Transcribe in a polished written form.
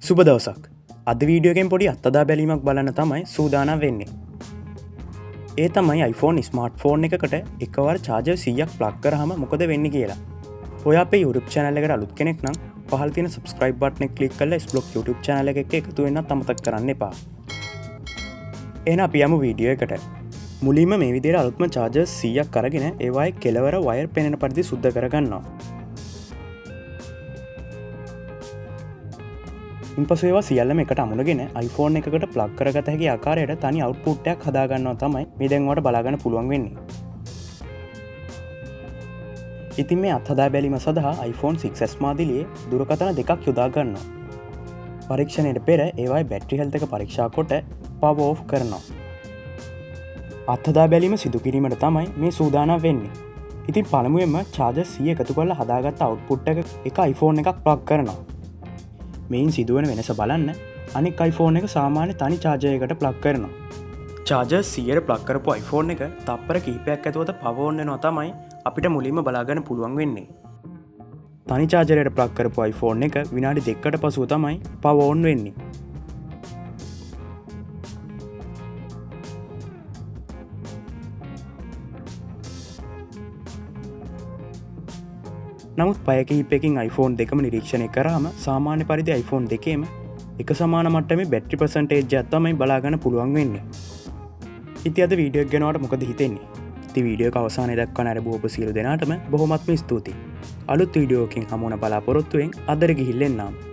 සුබ දවසක් අද වීඩියෝගෙන් පොඩි අත්තදා බැලීමක් බලන්න තමයි සූදානම් වෙන්නේ. ඒ තමයි iPhone ස්මාර්ට් ෆෝන් එකකට එකවර චාර්ජර් 100ක් ප්ලග් කරාම මොකද වෙන්නේ කියලා. ඔය අපේ YouTube channel එකට අලුත් කෙනෙක් නම් පහළ තියෙන subscribe button එක click කරලා S-Block YouTube channel එකක එකතු වෙන්නත් අමතක කරන්න එපා. එහෙනම් අපි යමු වීඩියෝ එකට. මුලින්ම මේ විදිහට අලුත්ම චාර්ජර් 100ක් අරගෙන ඒවායේ කෙලවර වයර් පෙනෙන පරිදි සුද්ධ කරගන්නවා. ඉන්පසු ඒවා සියල්ලම එකට අමුණගෙන iPhone එකකට ප්ලග් කරගත හැකි ආකාරයට තනි අවුට්පුට් එකක් හදාගන්නවා තමයි මේ දැන් ඔයාලට බලාගන්න පුළුවන් වෙන්නේ. ඉතින් මේ අත්හදා බැලීම සඳහා iPhone 6s මාදිලියේ දුරකථන දෙකක් යොදා ගන්නවා. පරීක්ෂණයට පෙර ඒවායේ බැටරි හෙල්ත් එක පරීක්ෂා කොට power off කරනවා. අත්හදා බැලීම සිදු කිරීමට තමයි මේ සූදානම් වෙන්නේ. ඉතින් පළමුවෙන්ම charger 100 එකතු කරලා හදාගත්ත අවුට්පුට් එක iPhone එකක් ප්ලග් කරනවා. මෙයින් සිදුවන වෙනස බලන්න අනෙක් iPhone එක සාමාන්‍ය තනි චාර්ජර් එකකට ප්ලග් කරනවා. චාර්ජර් 100ට ප්ලග් කරපු iPhone එක තප්පර කිහිපයක් ඇතුළත power on වෙනවා තමයි අපිට මුලින්ම බලාගන්න පුළුවන් වෙන්නේ. තනි චාර්ජරයට ප්ලග් කරපු iPhone එක විනාඩි 2කට පසුව තමයි power on වෙන්නේ. නමුත් පය කිහිපයකින් iPhone දෙකම නිරීක්ෂණය කරාම සාමාන්‍ය පරිදි iPhone දෙකේම එක සමාන මට්ටමේ බැටරි percentage එකක් තමයි බලාගන්න පුළුවන් වෙන්නේ. ඉතින් අද වීඩියෝ එක ගැන ඔයාලට මොකද හිතෙන්නේ? ඉතින් වීඩියෝ එක අවසානයේ දක්වා නැරඹුව ඔබ සියලු දෙනාටම බොහොමත්ම ස්තුතියි. අලුත් වීඩියෝ එකකින් හමු වන බලාපොරොත්තුවෙන් අදට ගිහිල්ලා එන්නම්.